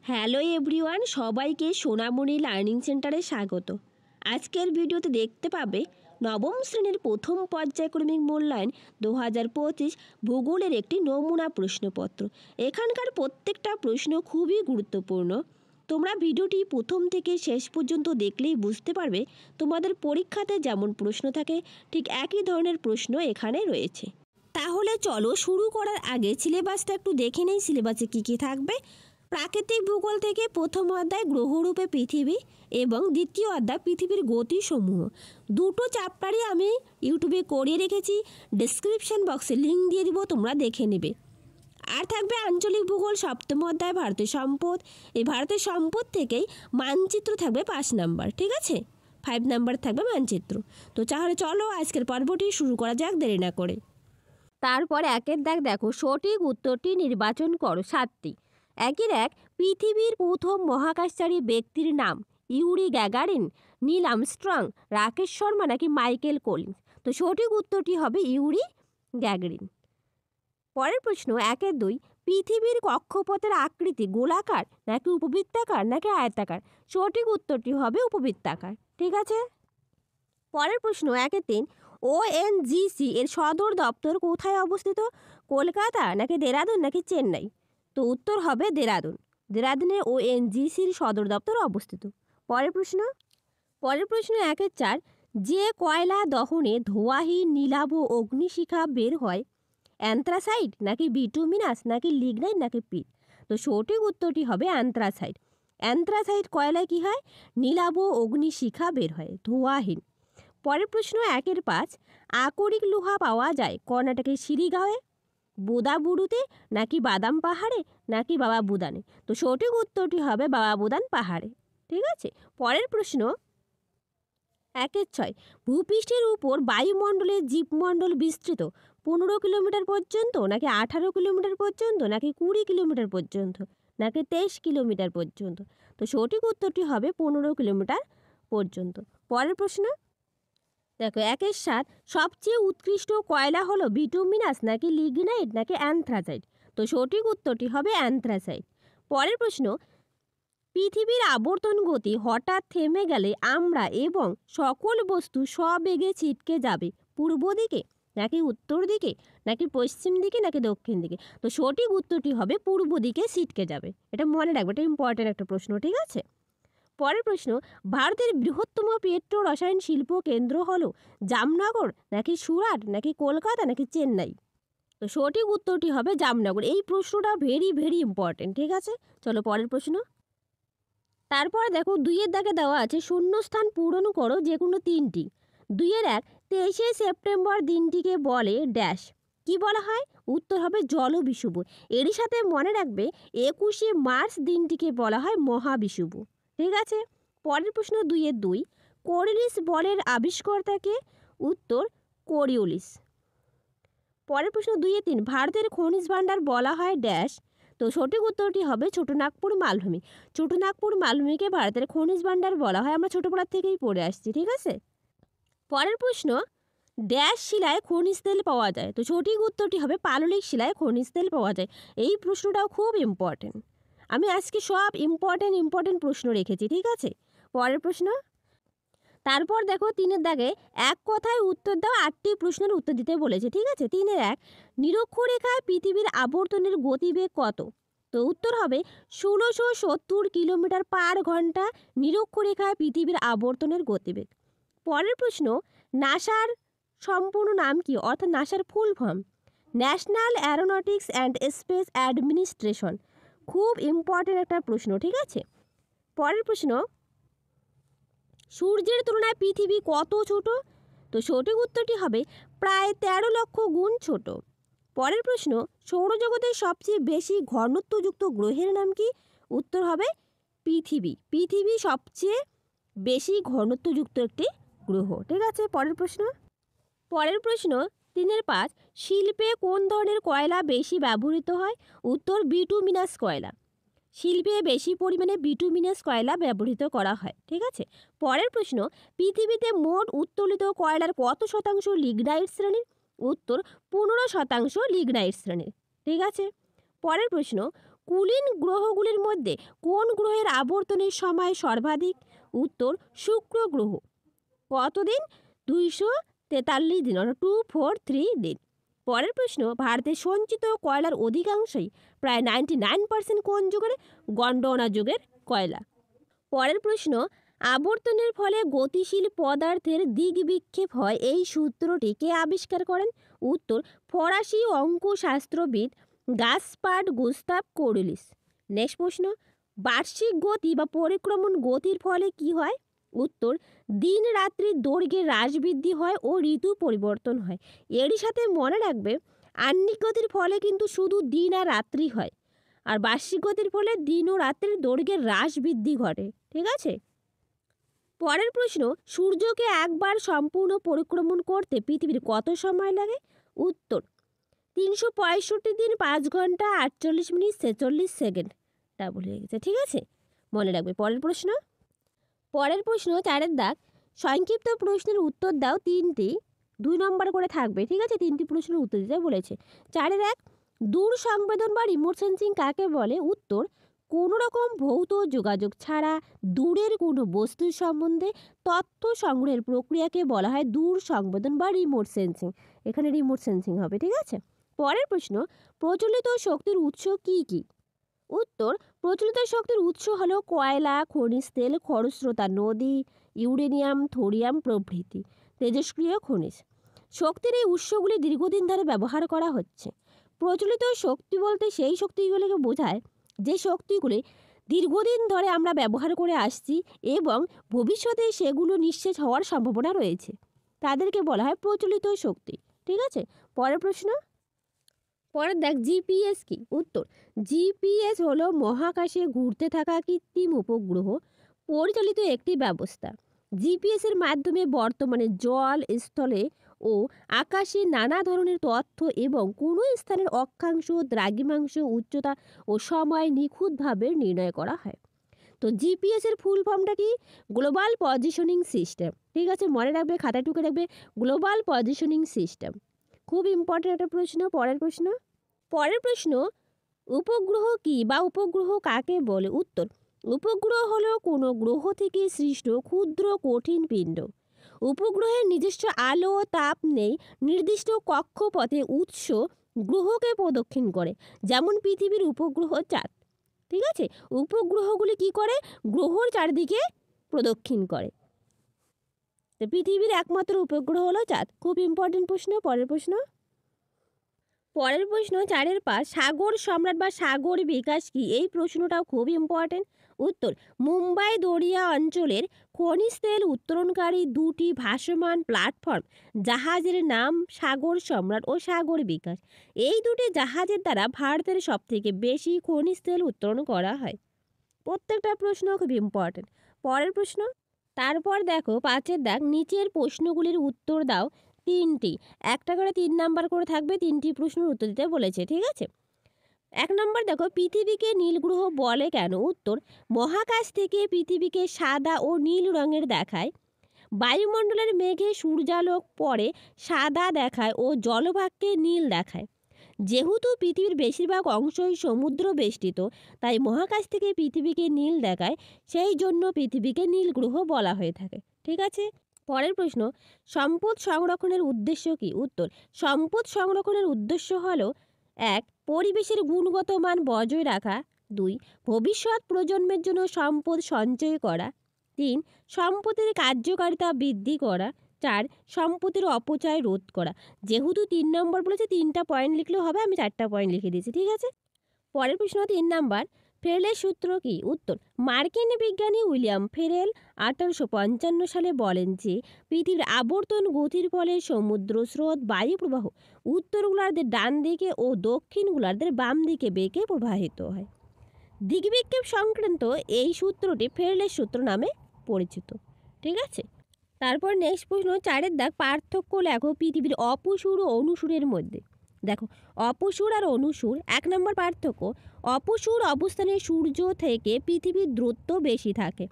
Hello everyone, সবাইকে সোনামণি learning সেন্টারে স্বাগত। আজকের ভিডিওতে দেখতে পাবে নবম শ্রেণীর প্রথম পর্যায়ক্রমিক মূল্যায়ন 2025 ভূগোলের একটি নমুনা প্রশ্নপত্র। এখানকার প্রত্যেকটা প্রশ্ন খুবই গুরুত্বপূর্ণ। তোমরা ভিডিওটি প্রথম থেকে শেষ পর্যন্ত দেখলেই বুঝতে পারবে তোমাদের পরীক্ষাতে যেমন প্রশ্ন থাকে ঠিক একই ধরনের প্রশ্ন এখানে রয়েছে। তাহলে চলো শুরু করার আগে সিলেবাসটা একটু দেখে নেই। সিলেবাসে কী কী থাকবে। প্রাকৃতিক ভূগোল থেকে প্রথম অধ্যায় গ্রহরূপে পৃথিবী এবং দ্বিতীয় অধ্যায় পৃথিবীর গতিসমূহ। দুটো চ্যাপ্টারই আমি ইউটিউবে করিয়ে রেখেছি, ডেসক্রিপশন বক্সে লিঙ্ক দিয়ে দিব, তোমরা দেখে নেবে। আর থাকবে আঞ্চলিক ভূগোল সপ্তম অধ্যায় ভারতের সম্পদ। এই ভারতের সম্পদ থেকেই মানচিত্র থাকবে 5 নাম্বার, ঠিক আছে? 5 নাম্বার থাকবে মানচিত্র। তো তাহলে চলো আজকের পর্বটি শুরু করা যাক দেরি না করে। তারপর একের দাগ দেখো, সঠিক উত্তরটি নির্বাচন করো 7টি। একের এক, পৃথিবীর প্রথম মহাকাশচারী ব্যক্তির নাম Yuri Gagarin, Neil Armstrong, Rakesh Sharma নাকি মাইকেল কলিন্স? তো সঠিক উত্তরটি হবে ইউরি গ্যাগারিন। পরের প্রশ্ন একের 2, পৃথিবীর কক্ষপথের আকৃতি গোলাকার নাকি উপবৃত্তাকার নাকি আয়তাকার? সঠিক উত্তরটি হবে উপবৃত্তাকার, ঠিক আছে? পরের প্রশ্ন একের 3, ONGC এর সদর দপ্তর কোথায় অবস্থিত? কলকাতা নাকি দেরাদুন নাকি চেন্নাই? তো উত্তর হবে দেরাদুন। দেরাদুনে ONGCর সদর দপ্তর অবস্থিত। পরের প্রশ্ন একের 4, যে কয়লা দহনে ধোঁয়াহীন নীলাভ অগ্নিশিখা বের হয়, অ্যান্থ্রাসাইট নাকি বিটুমিনাস নাকি লিগনাইট নাকি পিট? তো সঠিক উত্তরটি হবে অ্যান্থ্রাসাইট। অ্যান্থ্রাসাইট কয়লায় কী হয়? নীলাভ অগ্নিশিখা বের হয়, ধোঁয়াহীন। পরের প্রশ্ন একের 5, আকরিক লোহা পাওয়া যায় কর্ণাটকের শিরিগাঁওয়ে, বোদাবুরুতে নাকি বাদাম পাহাড়ে নাকি বাবা বুদানে? তো সঠিক উত্তরটি হবে বাবা বুদান পাহাড়ে, ঠিক আছে? পরের প্রশ্ন একের 6, ভূপৃষ্ঠের উপর বায়ুমণ্ডলের জীবমণ্ডল বিস্তৃত 15 কিলোমিটার পর্যন্ত নাকি 18 কিলোমিটার পর্যন্ত নাকি 20 কিলোমিটার পর্যন্ত নাকি 23 কিলোমিটার পর্যন্ত? তো সঠিক উত্তরটি হবে 15 কিলোমিটার পর্যন্ত। পরের প্রশ্ন দেখো একের 7, সবচেয়ে উৎকৃষ্ট কয়লা হলো বিটুমিনাস নাকি লিগনাইট নাকি অ্যান্থ্রাসাইট? তো সঠিক উত্তরটি হবে অ্যান্থ্রাসাইট। পরের প্রশ্ন, পৃথিবীর আবর্তন গতি হঠাৎ থেমে গেলে আমরা এবং সকল বস্তু সবেগে ছিটকে যাবে পূর্ব দিকে নাকি উত্তর দিকে নাকি পশ্চিম দিকে নাকি দক্ষিণ দিকে? তো সঠিক উত্তরটি হবে পূর্ব দিকে ছিটকে যাবে। এটা মনে রাখবে, এটা ইম্পর্টেন্ট একটা প্রশ্ন, ঠিক আছে? পরের প্রশ্ন, ভারতের বৃহত্তম পেট্রো রসায়ন শিল্প কেন্দ্র হলো জামনগর নাকি সুরাট নাকি কলকাতা নাকি চেন্নাই? তো সঠিক উত্তরটি হবে জামনগর। এই প্রশ্নটা ভেরি ভেরি ইম্পর্টেন্ট, ঠিক আছে? চলো পরের প্রশ্ন। তারপরে দেখো 2-এর দাগে দেওয়া আছে শূন্যস্থান পূরণ করো যে কোনো 3টি। 2-এর 1, 23শে সেপ্টেম্বর দিনটিকে বলে ড্যাশ, কি বলা হয়? উত্তর হবে জলবিষুব। এরই সাথে মনে রাখবে 21শে মার্চ দিনটিকে বলা হয় মহাবিষুব, ঠিক আছে? পরের প্রশ্ন 2-এর 2, কোরিওলিস বলের আবিষ্কর্তাকে? উত্তর কোরিওলিস। পরের প্রশ্ন 2-এর 3, ভারতের খনিজ ভাণ্ডার বলা হয় ড্যাশ? তো সঠিক উত্তরটি হবে ছোটনাগপুর মালভূমি। ছোটনাগপুর মালভূমিকে ভারতের খনিজ ভাণ্ডার বলা হয়, আমরা ছোটোবেলার থেকেই পড়ে আসছি, ঠিক আছে? পরের প্রশ্ন, ড্যাশ শিলায় খনিজ তেল পাওয়া যায়? তো সঠিক উত্তরটি হবে পাললিক শিলায় খনিজ তেল পাওয়া যায়। এই প্রশ্নটাও খুব ইম্পর্টেন্ট। আমি আজকে সব ইম্পর্টেন্ট প্রশ্ন রেখেছি, ঠিক আছে? পরের প্রশ্ন, তারপর দেখো 3-এর দাগে এক কথায় উত্তর দাও 8টি প্রশ্নের উত্তর দিতে বলেছে, ঠিক আছে? 3-এর 1, নিরক্ষরেখায় পৃথিবীর আবর্তনের গতিবেগ কত? তো উত্তর হবে 1670 কিলোমিটার পার ঘন্টা নিরক্ষরেখায় পৃথিবীর আবর্তনের গতিবেগ। পরের প্রশ্ন, নাসার সম্পূর্ণ নাম কি? অর্থাৎ নাসার full form national Aeronautics and space administration. খুব ইম্পর্টেন্ট একটা প্রশ্ন, ঠিক আছে? পরের প্রশ্ন, সূর্যের তুলনায় পৃথিবী কত ছোট? তো সঠিক উত্তরটি হবে প্রায় 13 লক্ষ গুণ ছোট। পরের প্রশ্ন, সৌরজগতের সবচেয়ে বেশি ঘনত্বযুক্ত গ্রহের নাম কি? উত্তর হবে পৃথিবী। পৃথিবী সবচেয়ে বেশি ঘনত্বযুক্ত একটি গ্রহ, ঠিক আছে? পরের প্রশ্ন 3-এর 5, শিল্পে কোন ধরনের কয়লা বেশি ব্যবহৃত হয়? উত্তর বিটুমিনাস কয়লা। শিল্পে বেশি পরিমাণে বিটুমিনাস কয়লা ব্যবহৃত করা হয়, ঠিক আছে? পরের প্রশ্ন, পৃথিবীতে মোট উত্তোলিত কয়লার কত শতাংশ লিগনাইট শ্রেণীর? উত্তর 15% লিগনাইট শ্রেণীর, ঠিক আছে? পরের প্রশ্ন, কুলীন গ্রহগুলির মধ্যে কোন গ্রহের আবর্তনের সময় সর্বাধিক? উত্তর শুক্র গ্রহ। কতদিন? 243 দিন, অর্থাৎ 243 দিন। পরের প্রশ্ন, ভারতের সঞ্চিত কয়লার অধিকাংশই প্রায় 99% কোন যুগের? গন্ডোনা যুগের কয়লা। পরের প্রশ্ন, আবর্তনের ফলে গতিশীল পদার্থের দিক বিক্ষেপ হয়, এই সূত্রটি কে আবিষ্কার করেন? উত্তর ফরাসি অঙ্কশাস্ত্রবিদ গাসপার্ড গুস্তাভ কোরুলিস। নেক্সট প্রশ্ন, বার্ষিক গতি বা পরিক্রমণ গতির ফলে কি হয়? উত্তর দিন রাত্রির দৈর্ঘ্যের হ্রাস বৃদ্ধি হয় ও ঋতু পরিবর্তন হয়। এরই সাথে মনে রাখবে, আহ্নিক গতির ফলে কিন্তু শুধু দিন আর রাত্রি হয়, আর বার্ষিক গতির ফলে দিন ও রাত্রির দৈর্ঘ্যের হ্রাস বৃদ্ধি ঘটে। ঠিক আছে। পরের প্রশ্ন, সূর্যকে একবার সম্পূর্ণ পরিক্রমণ করতে পৃথিবীর কত সময় লাগে? উত্তর 365 দিন 5 ঘন্টা 48 মিনিট 46 সেকেন্ড। ডাবল হয়ে গেছে। ঠিক আছে, মনে রাখবে। পরের প্রশ্ন 4-এর দাগ, সংক্ষিপ্ত প্রশ্নের উত্তর দাও 3টি, 2 নম্বর করে থাকবে। ঠিক আছে, 3টি প্রশ্নের উত্তর দিতে বলেছে। 4-1, দূর সংবেদন বা রিমোট সেন্সিং কাকে বলে? উত্তর কোনো রকম ভৌত যোগাযোগ ছাড়া দূরের কোনো বস্তুর সম্বন্ধে তথ্য সংগ্রহের প্রক্রিয়াকে বলা হয় দূর সংবেদন বা রিমোট সেন্সিং। এখানে রিমোট সেন্সিং হবে। ঠিক আছে। পরের প্রশ্ন, প্রচলিত শক্তির উৎস কি কি? উত্তর প্রচলিত শক্তির উৎস হলো কয়লা, খনিজ তেল, খরস্রোতা নদী, ইউরেনিয়াম, থোরিয়াম প্রভৃতি তেজস্ক্রিয় খনিজ। শক্তির এই উৎসগুলি দীর্ঘদিন ধরে ব্যবহার করা হচ্ছে। প্রচলিত শক্তি বলতে সেই শক্তিগুলিকে বোঝায় যে শক্তিগুলি দীর্ঘদিন ধরে আমরা ব্যবহার করে আসছি এবং ভবিষ্যতে সেগুলো নিঃশেষ হওয়ার সম্ভাবনা রয়েছে, তাদেরকে বলা হয় প্রচলিত শক্তি। ঠিক আছে। পরের প্রশ্ন, পরের দেখ, জিপিএস কি? উত্তর জিপিএস হলো মহাকাশে ঘুরতে থাকা কৃত্রিম উপগ্রহ পরিচালিত একটি ব্যবস্থা। জিপিএস এর মাধ্যমে বর্তমানে জল, স্থলে ও আকাশে নানা ধরনের তথ্য এবং কোনো স্থানের অক্ষাংশ, দ্রাঘিমাংশ, উচ্চতা ও সময় নিখুঁতভাবে নির্ণয় করা হয়। তো জিপিএস এর ফুল ফর্মটা কি? Global positioning system. ঠিক আছে, মনে রাখবে, খাতায় টুকে রাখবে, গ্লোবাল পজিশনিং সিস্টেম। খুব ইম্পর্টেন্ট একটা প্রশ্ন। পরের প্রশ্ন, উপগ্রহ কি বা উপগ্রহ কাকে বলে? উত্তর উপগ্রহ হলো কোনো গ্রহ থেকে সৃষ্ট ক্ষুদ্র কঠিন পিণ্ড। উপগ্রহের নিজস্ব আলো ও তাপ নেই, নির্দিষ্ট কক্ষপথে উৎস গ্রহকে প্রদক্ষিণ করে, যেমন পৃথিবীর উপগ্রহ চাঁদ। ঠিক আছে, উপগ্রহগুলি কি করে? গ্রহর চারদিকে প্রদক্ষিণ করে। তো পৃথিবীর একমাত্র উপগ্রহ হলো চাঁদ। খুব ইম্পর্টেন্ট প্রশ্ন। পরের প্রশ্ন 4-5, সাগর সম্রাট বা সাগর বিকাশ কি? এই প্রশ্নটাও খুব ইম্পর্টেন্ট। উত্তর মুম্বাই দরিয়া অঞ্চলের খনিজ তেল উত্তোলনকারী 2টি ভাসমান প্ল্যাটফর্ম জাহাজের নাম সাগর সম্রাট ও সাগর বিকাশ। এই 2টি জাহাজের দ্বারা ভারতের সবথেকে বেশি খনিজ তেল উত্তোলন করা হয়। প্রত্যেকটা প্রশ্ন খুব ইম্পর্টেন্ট। পরের প্রশ্ন, তারপর দেখো 5-এর দাগ, নিচের প্রশ্নগুলির উত্তর দাও 3টি, একটা করে 3 নাম্বার করে থাকবে। 3টি প্রশ্নের উত্তর দিতে বলেছে। ঠিক আছে। 1 নম্বর দেখো, পৃথিবীকে নীল গ্রহ বলে কেন? উত্তর মহাকাশ থেকে পৃথিবীকে সাদা ও নীল রঙের দেখায়। বায়ুমণ্ডলের মেঘে সূর্যালোক পড়ে সাদা দেখায় ও জলভাগকে নীল দেখায়। যেহেতু পৃথিবীর বেশিরভাগ অংশই সমুদ্র বেষ্টিত, তাই মহাকাশ থেকে পৃথিবীকে নীল দেখায়, সেই জন্য পৃথিবীকে নীল গ্রহ বলা হয়ে থাকে। ঠিক আছে। পরের প্রশ্ন, সম্পদ সংরক্ষণের উদ্দেশ্য কি? উত্তর সম্পদ সংরক্ষণের উদ্দেশ্য হলো 1. পরিবেশের গুণগত মান বজায় রাখা, 2. ভবিষ্যৎ প্রজন্মের জন্য সম্পদ সঞ্চয় করা, 3. সম্পদের কার্যকারিতা বৃদ্ধি করা, 4. সম্পদের অপচয় রোধ করা। যেহেতু 3 নম্বর বলেছে, 3টা পয়েন্ট লিখলেও হবে, আমি 4টা পয়েন্ট লিখে দিয়েছি। ঠিক আছে। পরের প্রশ্ন 3 নাম্বার, ফেরেলের সূত্র কি? উত্তর মার্কিন বিজ্ঞানী উইলিয়াম ফেরেল 1855 সালে বলেন যে পৃথিবীর আবর্তন গতির ফলে সমুদ্র স্রোত, বায়ু প্রবাহ উত্তর গোলার্ধের ডান দিকে ও দক্ষিণ গোলার্ধের বাম দিকে বেঁকে প্রবাহিত হয়। দিগ্বিক্ষেপ সংক্রান্ত এই সূত্রটি ফেরেলের সূত্র নামে পরিচিত। ঠিক আছে। তারপর নেক্সট প্রশ্ন 4-এর দাগ, পার্থক্য লেখো পৃথিবীর অপসূর ও অনুসূরের মধ্যে। দেখো, অপসূর আর অনুসূর। 1 নম্বর পার্থক্য, অপসূর অবস্থানে সূর্য থেকে পৃথিবীর দূরত্ব বেশি থাকে,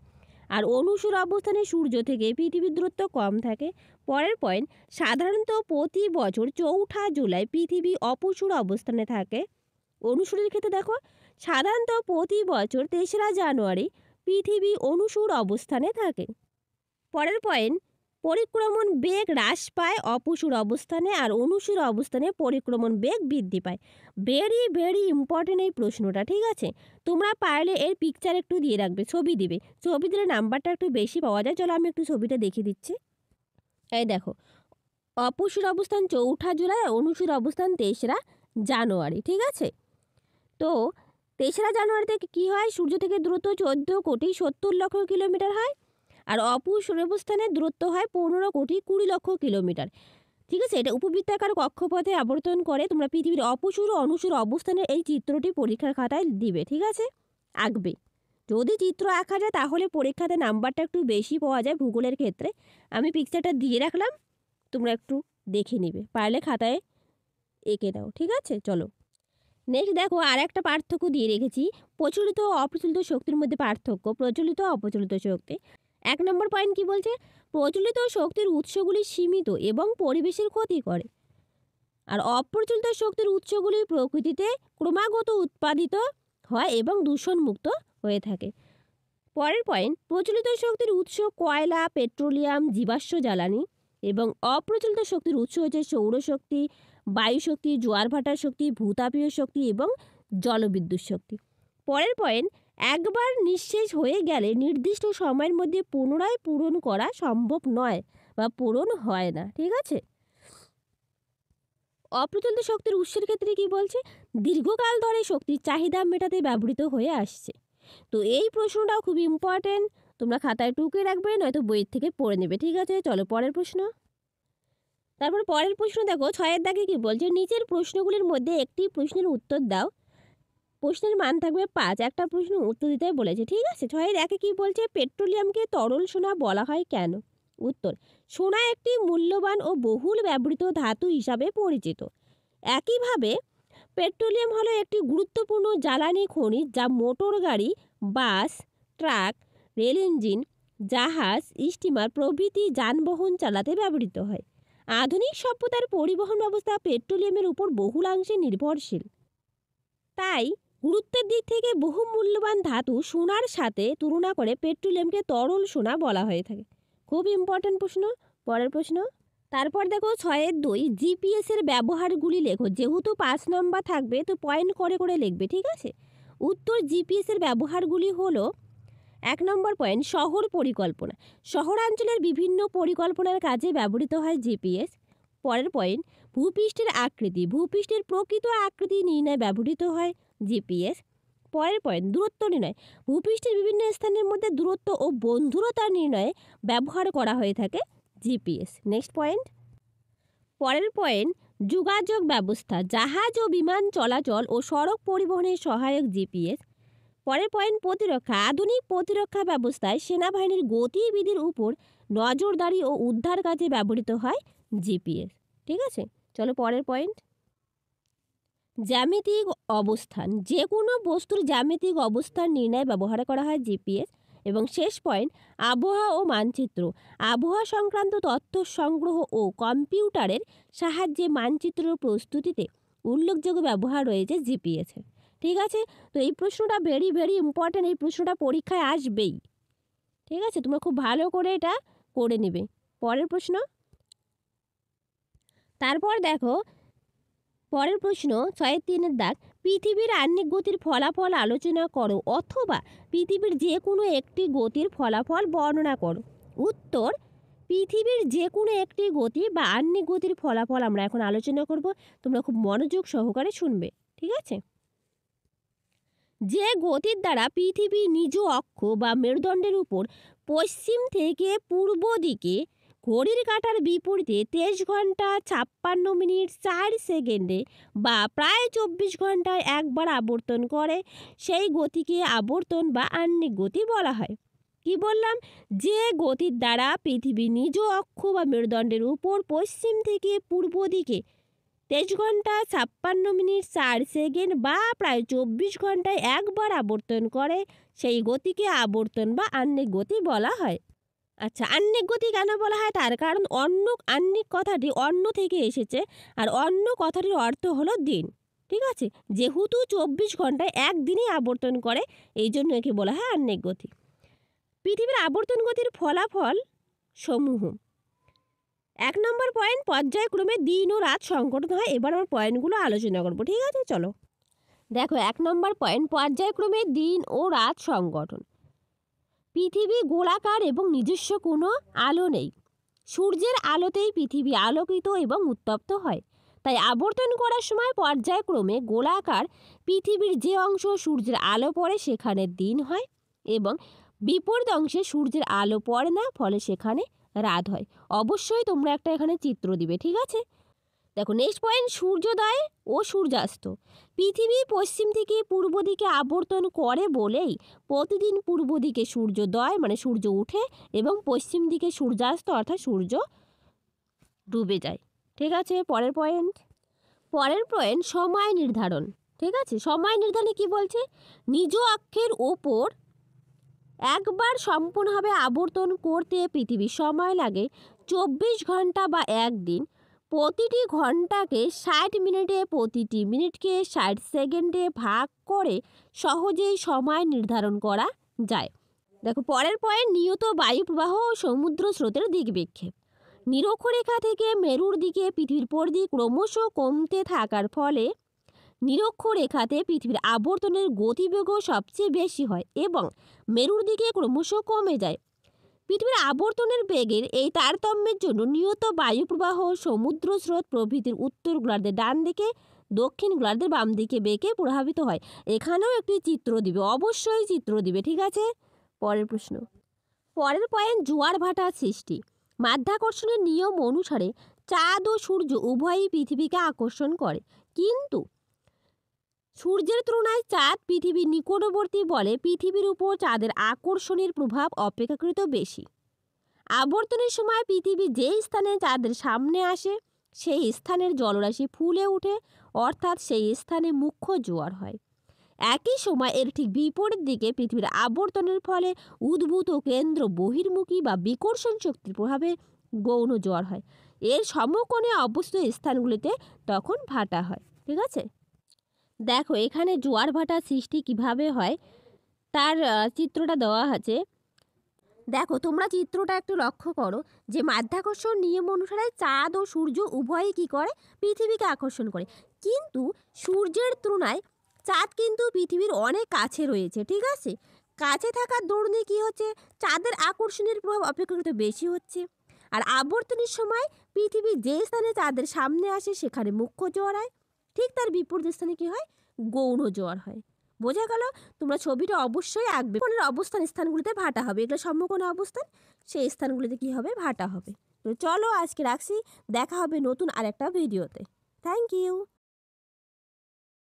আর অনুসূর অবস্থানে সূর্য থেকে পৃথিবীর দূরত্ব কম থাকে। পরের পয়েন্ট, সাধারণত প্রতি বছর 4 জুলাই পৃথিবী অপসূর অবস্থানে থাকে। অনুসূরের ক্ষেত্রে দেখো সাধারণত প্রতি বছর ৩রা জানুয়ারি পৃথিবী অনুসুর অবস্থানে থাকে। পরের পয়েন্ট, পরিক্রমণ বেগ হ্রাস পায় অপসুর অবস্থানে আর অনুসুর অবস্থানে পরিক্রমণ বেগ বৃদ্ধি পায়। ভেরি ভেরি ইম্পর্টেন্ট এই প্রশ্নটা, ঠিক আছে? তোমরা পারলে এর পিকচার একটু দিয়ে রাখবে, ছবি দিবে, ছবি দিলে নাম্বারটা একটু বেশি পাওয়া যায়। চলো আমি একটু ছবিটা দেখিয়ে দিচ্ছি। এই দেখো, অপসুর অবস্থান ৪ঠা জুলাই, অনুসুর অবস্থান ৩রা জানুয়ারি, ঠিক আছে? তো ৩রা জানুয়ারিতে কী হয়, সূর্য থেকে দূরত্ব ১৪,৭০,০০,০০০ কিলোমিটার হয়, আর অপসুর অবস্থানের দূরত্ব হয় ১৫,২০,০০,০০০ কিলোমিটার, ঠিক আছে? এটা উপবৃত্তাকার কক্ষপথে আবর্তন করে। তোমরা পৃথিবীর অপসুর ও অনুসুর অবস্থানের এই চিত্রটি পরীক্ষার খাতায় দিবে, ঠিক আছে? আঁকবে। যদি চিত্র আঁকা যায় তাহলে পরীক্ষাতে নাম্বারটা একটু বেশি পাওয়া যায় ভূগোলের ক্ষেত্রে। আমি পিকচারটা দিয়ে রাখলাম, তোমরা একটু দেখে নিবে, পারলে খাতায় এঁকে দাও, ঠিক আছে? চলো নেক্সট দেখো, আর একটা পার্থক্য দিয়ে রেখেছি, প্রচলিত ও অপ্রচলিত শক্তির মধ্যে পার্থক্য। প্রচলিত ও অপ্রচলিত শক্তি। ১ নম্বর পয়েন্ট কি বলছে, প্রচলিত শক্তির উৎসগুলি সীমিত এবং পরিবেশের ক্ষতি করে, আর অপ্রচলিত শক্তির উৎসগুলি প্রকৃতিতে ক্রমাগত উৎপাদিত হয় এবং দূষণমুক্ত হয়ে থাকে। পরের পয়েন্ট, প্রচলিত শক্তির উৎস কয়লা, পেট্রোলিয়াম, জীবাশ্ম জ্বালানি, এবং অপ্রচলিত শক্তির উৎস হচ্ছে সৌরশক্তি, বায়ুশক্তি, জোয়ার ভাটার শক্তি, ভূতাপীয় শক্তি এবং জলবিদ্যুৎ শক্তি। পরের পয়েন্ট, একবার নিঃশেষ হয়ে গেলে নির্দিষ্ট সময়ের মধ্যে পুনরায় পূরণ করা সম্ভব নয় বা পূরণ হয় না, ঠিক আছে? অপ্রচলিত শক্তির উৎসের ক্ষেত্রে কি বলছে, দীর্ঘকাল ধরে শক্তির চাহিদা মেটাতে ব্যবহৃত হয়ে আসছে। তো এই প্রশ্নটাও খুব ইম্পর্টেন্ট, তোমরা খাতায় টুকে রাখবে, নয়তো বইয়ের থেকে পড়ে নেবে, ঠিক আছে? চলো পরের প্রশ্ন। তারপর পরের প্রশ্ন দেখো, ৬-এর দাগে কি বলছে, নিচের প্রশ্নগুলির মধ্যে একটি প্রশ্নের উত্তর দাও। প্রশ্নের মান থাকবে ৫, একটা প্রশ্ন উত্তর দিতে বলেছে, ঠিক আছে? ৬-এর একে কি বলছে, পেট্রোলিয়ামকে তরল সোনা বলা হয় কেন? উত্তর, সোনা একটি মূল্যবান ও বহুল ব্যবহৃত ধাতু হিসাবে পরিচিত। একইভাবে পেট্রোলিয়াম হলো একটি গুরুত্বপূর্ণ জ্বালানি খনিজ যা মোটর গাড়ি, বাস, ট্রাক, রেল ইঞ্জিন, জাহাজ, স্টিমার প্রভৃতি যানবাহন চালাতে ব্যবহৃত হয়। আধুনিক সভ্যতার পরিবহন ব্যবস্থা পেট্রোলিয়ামের উপর বহুলাংশে নির্ভরশীল। তাই গুরুত্বের দিক থেকে বহু মূল্যবান ধাতু সোনার সাথে তুলনা করে পেট্রোলিয়ামকে তরল সোনা বলা হয়ে থাকে। খুব ইম্পর্টেন্ট প্রশ্ন। পরের প্রশ্ন। তারপর দেখো ৬-২, জিপিএস এর ব্যবহারগুলি লেখো। যেহেতু ৫ নম্বর থাকবে তো পয়েন্ট করে করে লিখবে, ঠিক আছে? উত্তর, জিপিএস এর ব্যবহারগুলি হলো, ১ নম্বর পয়েন্ট, শহর পরিকল্পনা। শহরাঞ্চলের বিভিন্ন পরিকল্পনার কাজে ব্যবহৃত হয় জিপিএস। পরের পয়েন্ট, ভূপৃষ্ঠের আকৃতি। ভূপৃষ্ঠের প্রকৃত আকৃতি নির্ণয়ে ব্যবহৃত হয় জিপিএস। পরের পয়েন্ট, দূরত্ব নির্ণয়। ভূপৃষ্ঠের বিভিন্ন স্থানের মধ্যে দূরত্ব ও বন্ধুরতা নির্ণয়ে ব্যবহার করা হয়ে থাকে জিপিএস। Next point. পরের পয়েন্ট, যোগাযোগ ব্যবস্থা। জাহাজ ও বিমান চলাচল ও সড়ক পরিবহনের সহায়ক জিপিএস। পরের পয়েন্ট, প্রতিরক্ষা। আধুনিক প্রতিরক্ষা ব্যবস্থায় সেনাবাহিনীর গতিবিধির উপর নজরদারি ও উদ্ধার কাজে ব্যবহৃত হয় জিপিএস, ঠিক আছে? চলো পরের পয়েন্ট। জ্যামিতিক অবস্থান। যে কোনো বস্তুর জ্যামিতিক অবস্থান নির্ণয়ে ব্যবহার করা হয় জিপিএস। এবং শেষ পয়েন্ট, আবহাওয়া ও মানচিত্র। আবহাওয়া সংক্রান্ত তথ্য সংগ্রহ ও কম্পিউটারের সাহায্যে মানচিত্র প্রস্তুতিতে উল্লেখযোগ্য ব্যবহার রয়েছে জিপিএসের, ঠিক আছে? তো এই প্রশ্নটা ভেরি ভেরি ইম্পর্ট্যান্ট, এই প্রশ্নটা পরীক্ষায় আসবেই, ঠিক আছে? তোমরা খুব ভালো করে এটা করে নেবে। পরের প্রশ্ন। তারপর দেখো পরের প্রশ্ন ৬-৩ দাগ, পৃথিবীর আহ্নিক গতির ফলাফল আলোচনা করো অথবা পৃথিবীর যে কোনো একটি গতির ফলাফল বর্ণনা করো। উত্তর, পৃথিবীর যে কোনো একটি গতি বা আহ্নিক গতির ফলাফল আমরা এখন আলোচনা করব। তোমরা খুব মনোযোগ সহকারে শুনবে, ঠিক আছে? যে গতির দ্বারা পৃথিবী নিজ অক্ষ বা মেরুদণ্ডের উপর পশ্চিম থেকে পূর্ব দিকে ঘড়ির কাঁটার বিপরীতে 23 ঘন্টা 56 মিনিট 4 সেকেন্ডে বা প্রায় 24 ঘন্টায় একবার আবর্তন করে, সেই গতিকে আবর্তন বা আহ্নিক গতি বলা হয়। কি বললাম? যে গতির দ্বারা পৃথিবী নিজ অক্ষ বা মেরুদণ্ডের উপর পশ্চিম থেকে পূর্ব দিকে 23 ঘন্টা 56 মিনিট 4 সেকেন্ড বা প্রায় 24 ঘন্টায় একবার আবর্তন করে, সেই গতিকে আবর্তন বা আহ্নিক গতি বলা হয়। আচ্ছা, আহ্নিক গতি কেন বলা হয়? তার কারণ আহ্নিক কথাটি অন্ন থেকে এসেছে, আর অন্ন কথাটির অর্থ হলো দিন, ঠিক আছে, যেহেতু 24 ঘন্টায় একদিনেই আবর্তন করে এই জন্য একে বলা হয় আহ্নিক গতি। পৃথিবীর আবর্তন গতির ফলাফল সমূহ। 1 নম্বর পয়েন্ট, পর্যায়ক্রমে দিন ও রাত সংঘটন হয়। এবার আমার পয়েন্টগুলো আলোচনা করবো, ঠিক আছে? চলো দেখো, 1 নম্বর পয়েন্ট, পর্যায়ক্রমে দিন ও রাত সংগঠন। পৃথিবী গোলাকার এবং নিজস্ব কোনো আলো নেই। সূর্যের আলোতেই পৃথিবী আলোকিত এবং উত্তপ্ত হয়। তাই আবর্তন করার সময় পর্যায়ক্রমে গোলাকার পৃথিবীর যে অংশ সূর্যের আলো পড়ে সেখানে দিন হয় এবং বিপরীত অংশে সূর্যের আলো পড়ে না, ফলে সেখানে রাত হয়। অবশ্যই তোমরা একটা এখানে চিত্র দিবে, ঠিক আছে? দেখো নেক্সট পয়েন্ট, সূর্যোদয় ও সূর্যাস্ত। পৃথিবী পশ্চিম থেকে পূর্ব দিকে আবর্তন করে বলেই প্রতিদিন পূর্ব দিকে সূর্যোদয় মানে সূর্য উঠে এবং পশ্চিম দিকে সূর্যাস্ত অর্থাৎ সূর্য ডুবে যায়। ঠিক আছে, পরের পয়েন্ট সময় নির্ধারণ। ঠিক আছে, সময় নির্ধারণে কি বলছে? নিজ অক্ষের ওপর একবার সম্পূর্ণভাবে আবর্তন করতে পৃথিবীর সময় লাগে 24 ঘন্টা বা একদিন। প্রতিটি ঘন্টাকে 60 মিনিটে, প্রতিটি মিনিটকে 60 সেকেন্ডে ভাগ করে সহজেই সময় নির্ধারণ করা যায়। দেখো পরের পয়েন্ট, নিয়ত বায়ু প্রবাহ ও সমুদ্র স্রোতের দিক বিক্ষেপ। নিরক্ষরেখা থেকে মেরুর দিকে পৃথিবীর পরিধি ক্রমশ কমতে থাকার ফলে নিরক্ষরেখাতে পৃথিবীর আবর্তনের গতিবেগও সবচেয়ে বেশি হয় এবং মেরুর দিকে ক্রমশ কমে যায়। পৃথিবীর আবর্তনের বেগের এই তারতম্যের জন্য নিয়ত বায়ু প্রবাহ, সমুদ্র স্রোত প্রভৃতির উত্তর গোলার্ধের ডান দিকে, দক্ষিণ গোলার্ধের বাম দিকে বেগে প্রভাবিত হয়। এখানেও একটি চিত্র দিবে, অবশ্যই চিত্র দিবে, ঠিক আছে? পরের পয়েন্ট, জোয়ার ভাটার সৃষ্টি। মাধ্যাকর্ষণের নিয়ম অনুসারে চাঁদ ও সূর্য উভয়ই পৃথিবীকে আকর্ষণ করে, কিন্তু সূর্যের তুলনায় চাঁদ পৃথিবীর নিকটবর্তী বলে পৃথিবীর উপর চাঁদের আকর্ষণের প্রভাব অপেক্ষাকৃত বেশি। আবর্তনের সময় পৃথিবী যে স্থানে চাঁদের সামনে আসে সেই স্থানের জলরাশি ফুলে ওঠে, অর্থাৎ সেই স্থানে মুখ্য জোয়ার হয়। একই সময় এর ঠিক বিপরীত দিকে পৃথিবীর আবর্তনের ফলে উদ্ভূত কেন্দ্র বহির্মুখী বা বিকর্ষণ শক্তির প্রভাবে গৌণ জোয়ার হয়। এর সমকোণে অবস্থিত স্থানগুলিতে তখন ভাটা হয়। ঠিক আছে, দেখো এখানে জোয়ার ভাটার সৃষ্টি কিভাবে হয় তার চিত্রটা দেওয়া আছে। দেখো তোমরা চিত্রটা একটু লক্ষ্য করো যে মাধ্যাকর্ষণ নিয়ম অনুসারে চাঁদ ও সূর্য উভয়ই কী করে? পৃথিবীকে আকর্ষণ করে, কিন্তু সূর্যের তুলনায় চাঁদ কিন্তু পৃথিবীর অনেক কাছে রয়েছে। ঠিক আছে, কাছে থাকার দরুনে কী হচ্ছে? চাঁদের আকর্ষণের প্রভাব অপেক্ষাকৃত বেশি হচ্ছে। আর আবর্তনের সময় পৃথিবী যে স্থানে চাঁদের সামনে আসে সেখানে মুখ্য জোয়ার হয়, ঠিক তার বিপরীত স্থানে কী হয়? গৌণ জোয়ার হয়। বোঝা গেল? তোমরা ছবিটা অবশ্যই আঁকবে। কোন অবস্থান স্থানগুলিতে ভাটা হবে, এগুলো সমকোণ অবস্থান, সেই স্থানগুলিতে কি হবে? ভাটা হবে। তো চলো আজকে রাখছি, দেখা হবে নতুন আরেকটা ভিডিওতে। Thank you.